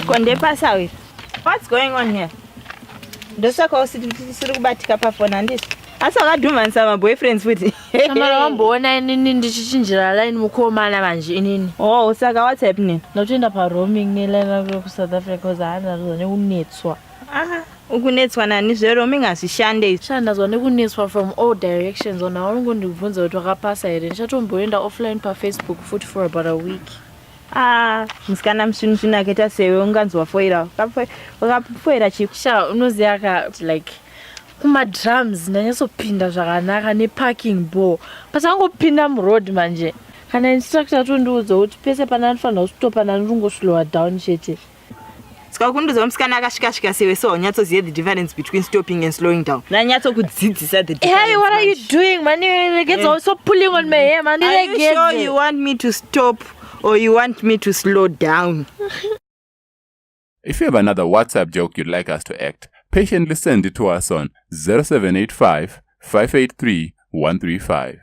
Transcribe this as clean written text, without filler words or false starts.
Konde pasawi. What's going on here? Ndosaka usiri kubatika pafona ndisi. Asa wakadhumanisa ma-boyfriends futhi. Shamara wambona inini ndichichinjira line mukomana manje inini. Oh, saka what's happening? Ndatoenda pa-roaming neline ku South Africa because haana nekunetswa. Ukunetswa nani zve-roaming hazvishande. Shandazwa nekunetswa from all directions. Ona urikundibvunza kuti wakapasa here. Ndichatomboenda offline pa-Facebook futhi for about a week. Musikana musvinusvinu akaita sewe unganzwa foira. Wakafoira chipi? Sha unoziva like kuma-drums ndanyatsopinda zvakanaka ne-parking ball. Pasangopinda muroad manje. Kana instructor tondiudza kuti pese pana anofanira kustopa nanongoslowa down chete. Saka kundiudza musikana akasvika sewe so unyatsoziva the difference between stopping and slowing down. Nanyatsokudzidzisa the difference. Hey, what are you doing, man? You're also pulling on my hair, man. Are you sure you want me to stop or you want me to slow down? If you have another WhatsApp joke you'd like us to act, patiently send it to us on 0785 583 135.